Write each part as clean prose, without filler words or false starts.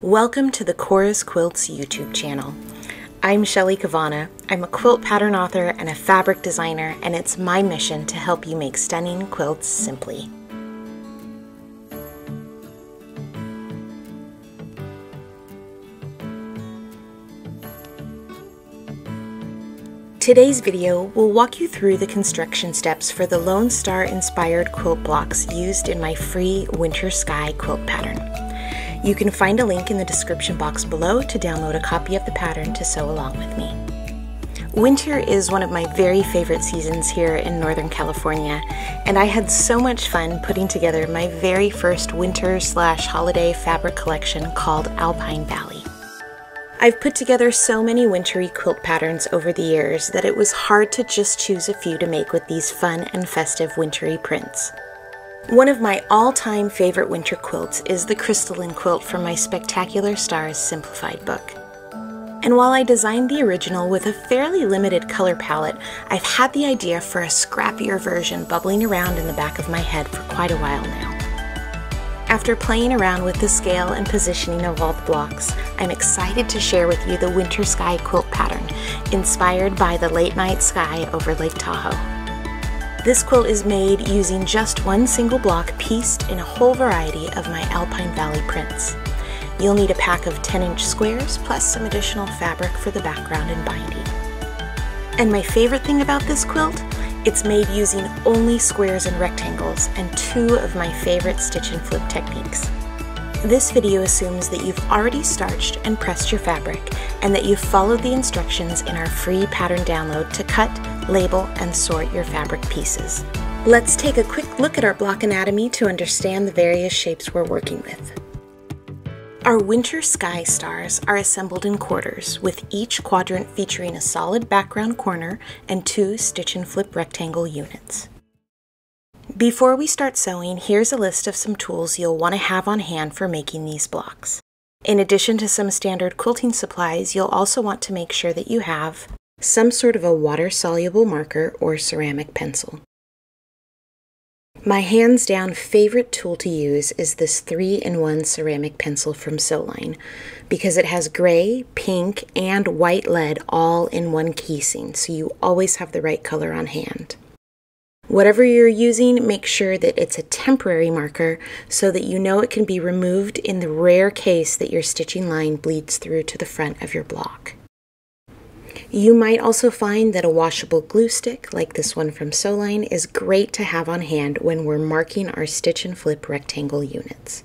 Welcome to the Cora's Quilts YouTube channel. I'm Shelley Cavanna. I'm a quilt pattern author and a fabric designer, and it's my mission to help you make stunning quilts simply. Today's video will walk you through the construction steps for the Lone Star inspired quilt blocks used in my free Winter Sky quilt pattern. You can find a link in the description box below to download a copy of the pattern to sew along with me. Winter is one of my very favorite seasons here in Northern California, and I had so much fun putting together my very first winter/holiday fabric collection called Alpine Valley. I've put together so many wintry quilt patterns over the years that it was hard to just choose a few to make with these fun and festive wintry prints. One of my all-time favorite winter quilts is the crystalline quilt from my Spectacular Stars Simplified book. And while I designed the original with a fairly limited color palette, I've had the idea for a scrappier version bubbling around in the back of my head for quite a while now. After playing around with the scale and positioning of all the blocks, I'm excited to share with you the Winter Sky quilt pattern, inspired by the late night sky over Lake Tahoe. This quilt is made using just one single block pieced in a whole variety of my Alpine Valley prints. You'll need a pack of 10-inch squares plus some additional fabric for the background and binding. And my favorite thing about this quilt? It's made using only squares and rectangles and two of my favorite stitch and flip techniques. This video assumes that you've already starched and pressed your fabric and that you've followed the instructions in our free pattern download to cut, label, and sort your fabric pieces. Let's take a quick look at our block anatomy to understand the various shapes we're working with. Our Winter Sky stars are assembled in quarters, with each quadrant featuring a solid background corner and two stitch and flip rectangle units. Before we start sewing, here's a list of some tools you'll want to have on hand for making these blocks. In addition to some standard quilting supplies, you'll also want to make sure that you have some sort of a water-soluble marker or ceramic pencil. My hands-down favorite tool to use is this 3-in-1 ceramic pencil from Sewline because it has gray, pink, and white lead all in one casing, so you always have the right color on hand. Whatever you're using, make sure that it's a temporary marker so that you know it can be removed in the rare case that your stitching line bleeds through to the front of your block. You might also find that a washable glue stick, like this one from Sewline, is great to have on hand when we're marking our stitch and flip rectangle units.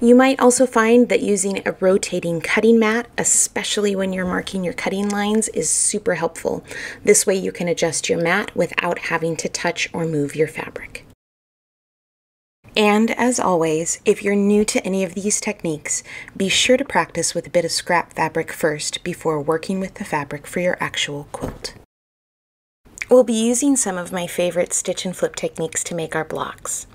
You might also find that using a rotating cutting mat, especially when you're marking your cutting lines, is super helpful. This way you can adjust your mat without having to touch or move your fabric. And as always, if you're new to any of these techniques, be sure to practice with a bit of scrap fabric first before working with the fabric for your actual quilt. We'll be using some of my favorite stitch and flip techniques to make our blocks.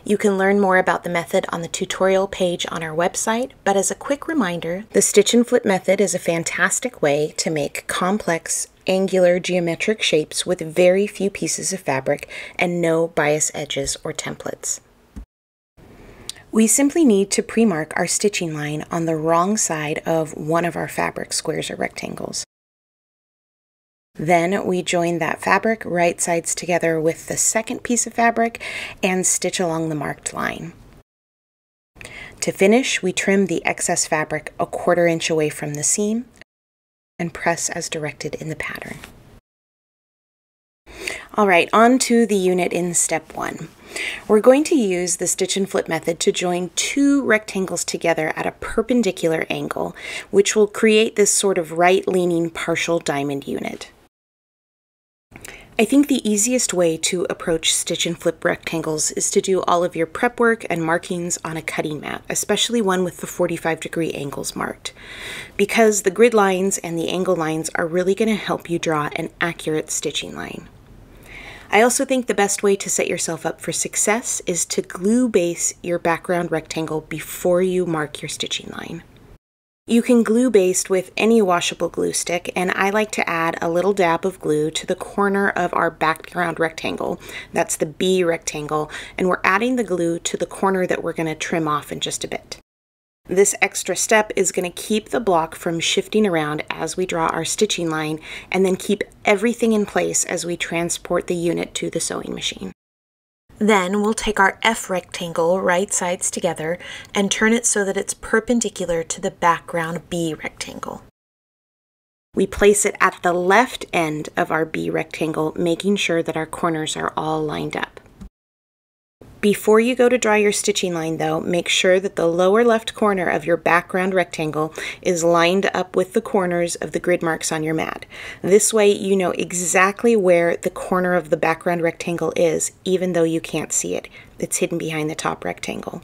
You can learn more about the method on the tutorial page on our website, but as a quick reminder, the stitch and flip method is a fantastic way to make complex, angular geometric shapes with very few pieces of fabric and no bias edges or templates. We simply need to pre-mark our stitching line on the wrong side of one of our fabric squares or rectangles. Then we join that fabric right sides together with the second piece of fabric and stitch along the marked line. To finish, we trim the excess fabric a 1/4 inch away from the seam and press as directed in the pattern. Alright, on to the unit in step 1. We're going to use the stitch and flip method to join two rectangles together at a perpendicular angle, which will create this sort of right-leaning partial diamond unit. I think the easiest way to approach stitch and flip rectangles is to do all of your prep work and markings on a cutting mat, especially one with the 45-degree angles marked, because the grid lines and the angle lines are really going to help you draw an accurate stitching line. I also think the best way to set yourself up for success is to glue base your background rectangle before you mark your stitching line. You can glue baste with any washable glue stick, and I like to add a little dab of glue to the corner of our background rectangle. That's the B rectangle, and we're adding the glue to the corner that we're going to trim off in just a bit. This extra step is going to keep the block from shifting around as we draw our stitching line, and then keep everything in place as we transport the unit to the sewing machine. Then we'll take our F rectangle right sides together and turn it so that it's perpendicular to the background B rectangle. We place it at the left end of our B rectangle, making sure that our corners are all lined up. Before you go to draw your stitching line though, make sure that the lower left corner of your background rectangle is lined up with the corners of the grid marks on your mat. This way you know exactly where the corner of the background rectangle is, even though you can't see it. It's hidden behind the top rectangle.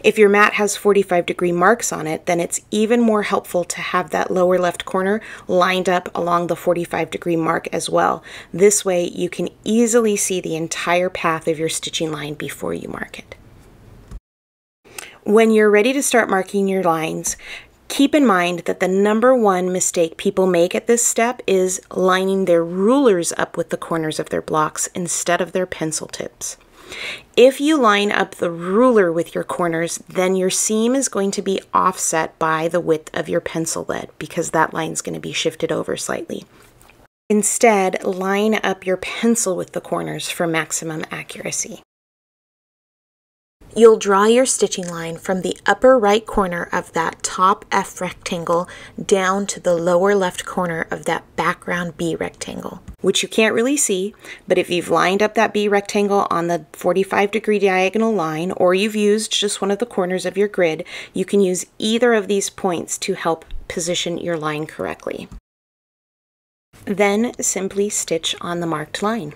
If your mat has 45-degree marks on it, then it's even more helpful to have that lower left corner lined up along the 45-degree mark as well. This way you can easily see the entire path of your stitching line before you mark it. When you're ready to start marking your lines, keep in mind that the #1 mistake people make at this step is lining their rulers up with the corners of their blocks instead of their pencil tips. If you line up the ruler with your corners, then your seam is going to be offset by the width of your pencil lead because that line is going to be shifted over slightly. Instead, line up your pencil with the corners for maximum accuracy. You'll draw your stitching line from the upper right corner of that top F rectangle down to the lower left corner of that background B rectangle, which you can't really see, but if you've lined up that B rectangle on the 45-degree diagonal line, or you've used just one of the corners of your grid, you can use either of these points to help position your line correctly. Then simply stitch on the marked line.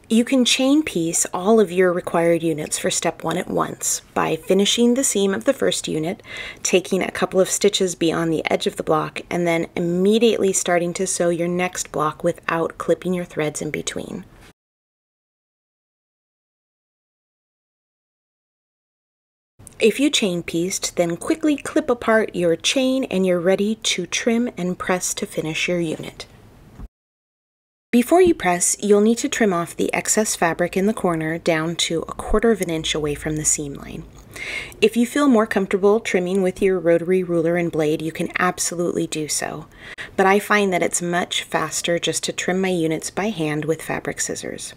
You can chain piece all of your required units for step 1 at once by finishing the seam of the first unit, taking a couple of stitches beyond the edge of the block, and then immediately starting to sew your next block without clipping your threads in between. If you chain pieced, then quickly clip apart your chain and you're ready to trim and press to finish your unit. Before you press, you'll need to trim off the excess fabric in the corner down to 1/4 of an inch away from the seam line. If you feel more comfortable trimming with your rotary ruler and blade, you can absolutely do so. But I find that it's much faster just to trim my units by hand with fabric scissors.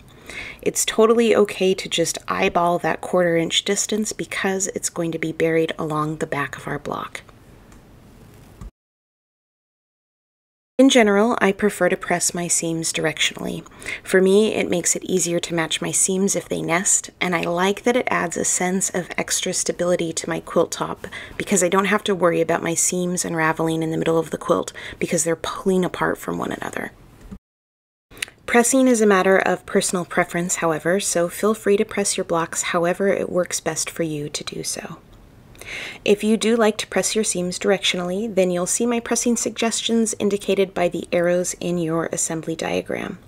It's totally okay to just eyeball that 1/4 inch distance because it's going to be buried along the back of our block. In general, I prefer to press my seams directionally. For me, it makes it easier to match my seams if they nest, and I like that it adds a sense of extra stability to my quilt top because I don't have to worry about my seams unraveling in the middle of the quilt because they're pulling apart from one another. Pressing is a matter of personal preference, however, so feel free to press your blocks however it works best for you to do so. If you do like to press your seams directionally, then you'll see my pressing suggestions indicated by the arrows in your assembly diagram.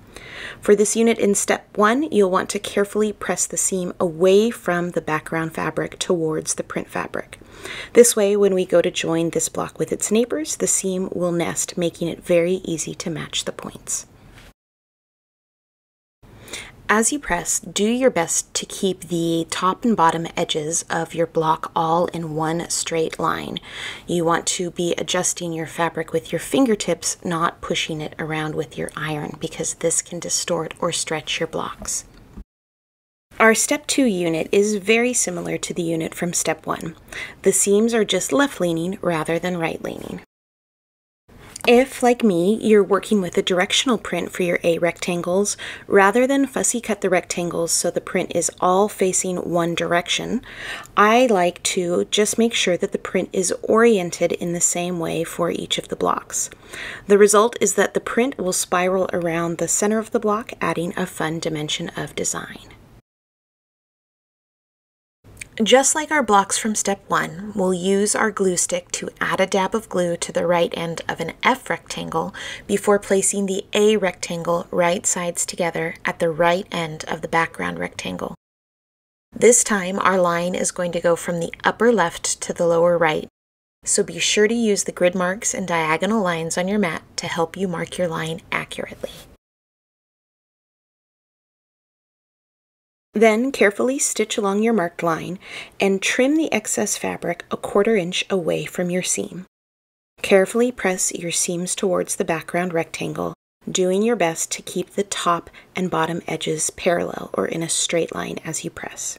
For this unit in step 1, you'll want to carefully press the seam away from the background fabric towards the print fabric. This way, when we go to join this block with its neighbors, the seam will nest, making it very easy to match the points. As you press, do your best to keep the top and bottom edges of your block all in one straight line. You want to be adjusting your fabric with your fingertips, not pushing it around with your iron, because this can distort or stretch your blocks. Our step 2 unit is very similar to the unit from step 1. The seams are just left-leaning rather than right-leaning. If, like me, you're working with a directional print for your A rectangles, rather than fussy cut the rectangles so the print is all facing one direction, I like to just make sure that the print is oriented in the same way for each of the blocks. The result is that the print will spiral around the center of the block, adding a fun dimension of design. Just like our blocks from step 1, we'll use our glue stick to add a dab of glue to the right end of an F rectangle before placing the A rectangle right sides together at the right end of the background rectangle. This time our line is going to go from the upper left to the lower right, so be sure to use the grid marks and diagonal lines on your mat to help you mark your line accurately. Then carefully stitch along your marked line and trim the excess fabric a 1/4 inch away from your seam. Carefully press your seams towards the background rectangle, doing your best to keep the top and bottom edges parallel or in a straight line as you press.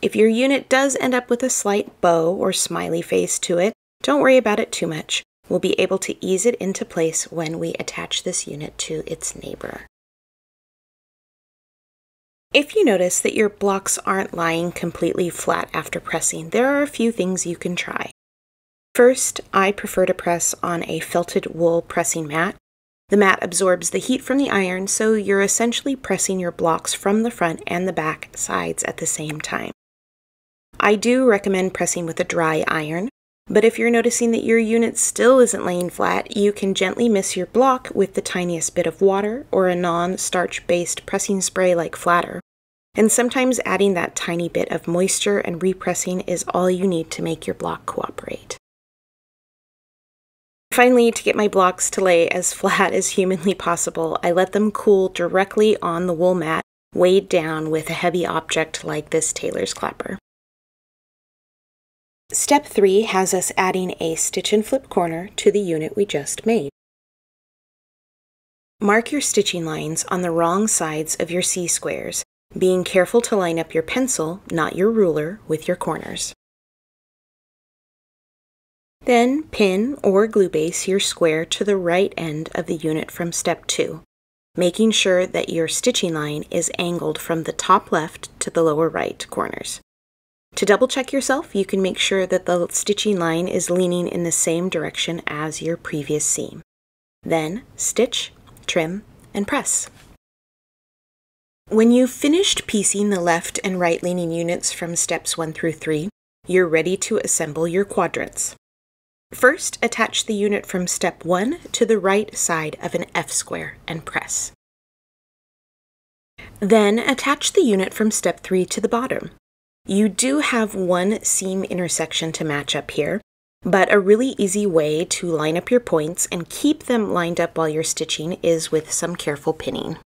If your unit does end up with a slight bow or smiley face to it, don't worry about it too much. We'll be able to ease it into place when we attach this unit to its neighbor. If you notice that your blocks aren't lying completely flat after pressing, there are a few things you can try. First, I prefer to press on a felted wool pressing mat. The mat absorbs the heat from the iron, so you're essentially pressing your blocks from the front and the back sides at the same time. I do recommend pressing with a dry iron, but if you're noticing that your unit still isn't laying flat, you can gently mist your block with the tiniest bit of water or a non-starch-based pressing spray like Flatter. And sometimes adding that tiny bit of moisture and repressing is all you need to make your block cooperate. Finally, to get my blocks to lay as flat as humanly possible, I let them cool directly on the wool mat, weighed down with a heavy object like this tailor's clapper. Step 3 has us adding a stitch and flip corner to the unit we just made. Mark your stitching lines on the wrong sides of your C-squares, being careful to line up your pencil, not your ruler, with your corners. Then pin or glue base your square to the right end of the unit from step 2, making sure that your stitching line is angled from the top left to the lower right corners. To double check yourself, you can make sure that the stitching line is leaning in the same direction as your previous seam. Then stitch, trim, and press. When you've finished piecing the left and right leaning units from steps 1 through 3, you're ready to assemble your quadrants. First, attach the unit from step 1 to the right side of an F-square and press. Then attach the unit from step 3 to the bottom. You do have one seam intersection to match up here, but a really easy way to line up your points and keep them lined up while you're stitching is with some careful pinning.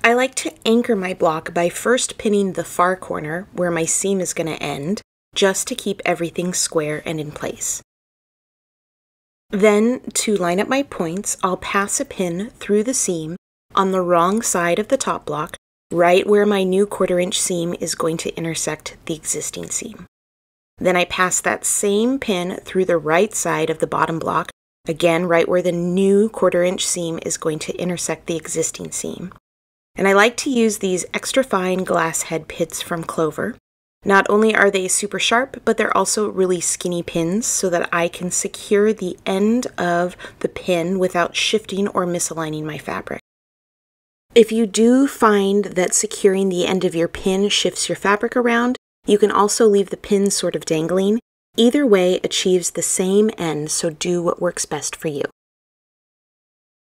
I like to anchor my block by first pinning the far corner where my seam is going to end, just to keep everything square and in place. Then, to line up my points, I'll pass a pin through the seam on the wrong side of the top block, right where my new 1/4 inch seam is going to intersect the existing seam. Then I pass that same pin through the right side of the bottom block, again right where the new 1/4 inch seam is going to intersect the existing seam. And I like to use these extra fine glass head pins from Clover. Not only are they super sharp, but they're also really skinny pins so that I can secure the end of the pin without shifting or misaligning my fabric. If you do find that securing the end of your pin shifts your fabric around, you can also leave the pin sort of dangling. Either way achieves the same end, so do what works best for you.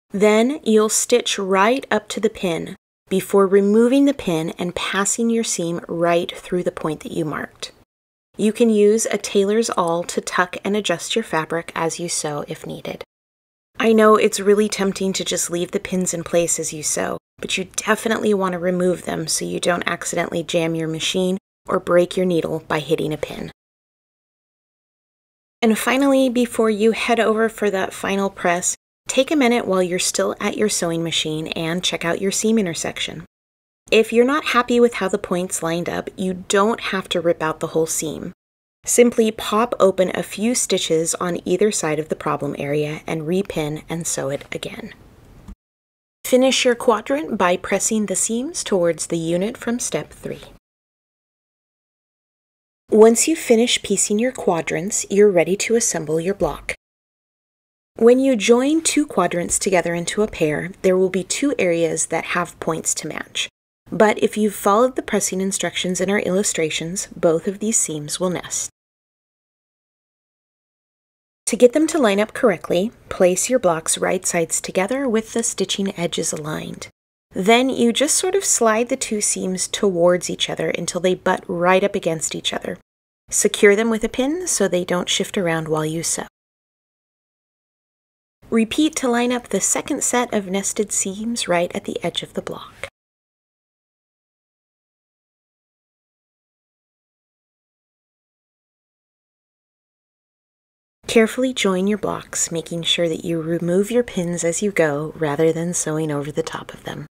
Then you'll stitch right up to the pin before removing the pin and passing your seam right through the point that you marked. You can use a tailor's awl to tuck and adjust your fabric as you sew if needed. I know it's really tempting to just leave the pins in place as you sew, but you definitely want to remove them so you don't accidentally jam your machine or break your needle by hitting a pin. And finally, before you head over for that final press, take a minute while you're still at your sewing machine and check out your seam intersection. If you're not happy with how the points lined up, you don't have to rip out the whole seam. Simply pop open a few stitches on either side of the problem area and repin and sew it again. Finish your quadrant by pressing the seams towards the unit from step 3. Once you finish piecing your quadrants, you're ready to assemble your block. When you join two quadrants together into a pair, there will be two areas that have points to match. But if you've followed the pressing instructions in our illustrations, both of these seams will nest. To get them to line up correctly, place your blocks right sides together with the stitching edges aligned. Then you just sort of slide the two seams towards each other until they butt right up against each other. Secure them with a pin so they don't shift around while you sew. Repeat to line up the second set of nested seams right at the edge of the block. Carefully join your blocks, making sure that you remove your pins as you go rather than sewing over the top of them.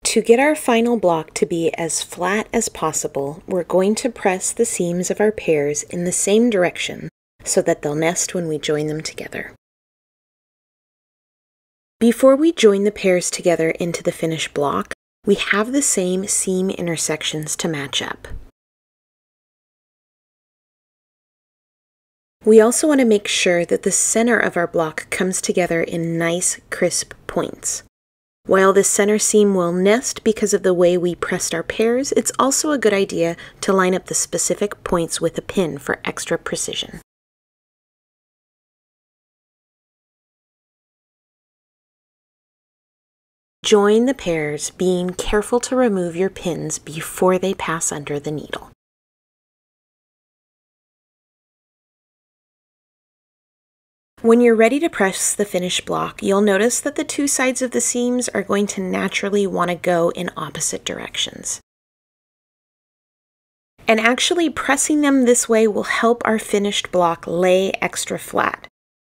To get our final block to be as flat as possible, we're going to press the seams of our pairs in the same direction so that they'll nest when we join them together. Before we join the pairs together into the finished block, we have the same seam intersections to match up. We also want to make sure that the center of our block comes together in nice, crisp points. While the center seam will nest because of the way we pressed our pairs, it's also a good idea to line up the specific points with a pin for extra precision. Join the pairs, being careful to remove your pins before they pass under the needle. When you're ready to press the finished block, you'll notice that the two sides of the seams are going to naturally want to go in opposite directions. And actually pressing them this way will help our finished block lay extra flat.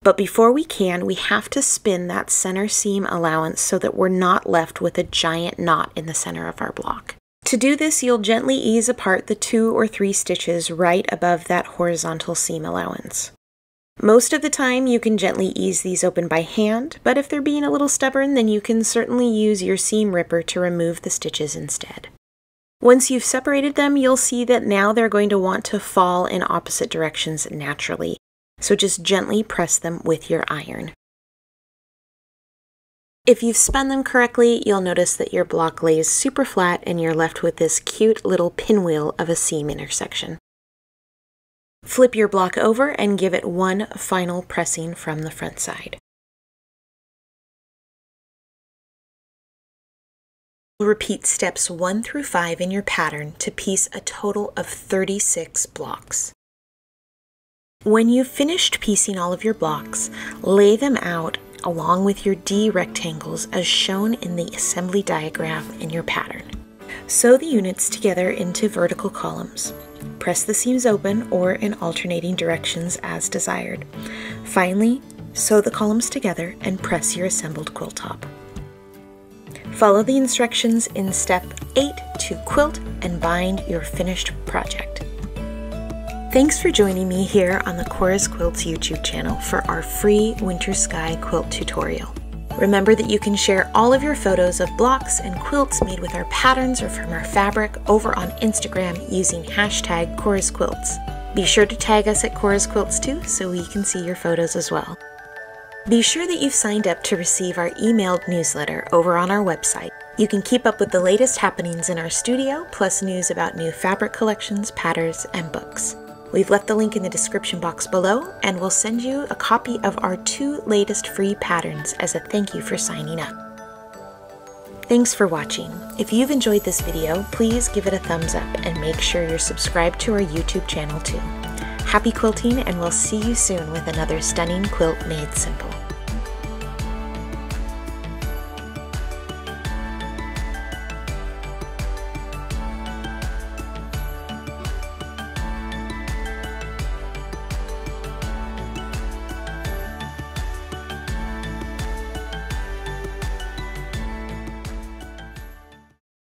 But before we can, we have to spin that center seam allowance so that we're not left with a giant knot in the center of our block. To do this, you'll gently ease apart the 2 or 3 stitches right above that horizontal seam allowance. Most of the time you can gently ease these open by hand, but if they're being a little stubborn, then you can certainly use your seam ripper to remove the stitches instead. Once you've separated them, you'll see that now they're going to want to fall in opposite directions naturally, so just gently press them with your iron. If you've spun them correctly, you'll notice that your block lays super flat and you're left with this cute little pinwheel of a seam intersection. Flip your block over and give it one final pressing from the front side. Repeat steps 1 through 5 in your pattern to piece a total of 36 blocks. When you've finished piecing all of your blocks, lay them out along with your D rectangles as shown in the assembly diagram in your pattern. Sew the units together into vertical columns. Press the seams open or in alternating directions as desired. Finally, sew the columns together and press your assembled quilt top. Follow the instructions in step 8 to quilt and bind your finished project. Thanks for joining me here on the Cora's Quilts YouTube channel for our free Winter Sky quilt tutorial. Remember that you can share all of your photos of blocks and quilts made with our patterns or from our fabric over on Instagram using hashtag Cora's Quilts. Be sure to tag us at Cora's Quilts too so we can see your photos as well. Be sure that you've signed up to receive our emailed newsletter over on our website. You can keep up with the latest happenings in our studio, plus news about new fabric collections, patterns, and books. We've left the link in the description box below, and we'll send you a copy of our 2 latest free patterns as a thank you for signing up. Thanks for watching. If you've enjoyed this video, please give it a thumbs up and make sure you're subscribed to our YouTube channel too. Happy quilting, and we'll see you soon with another stunning quilt made simple.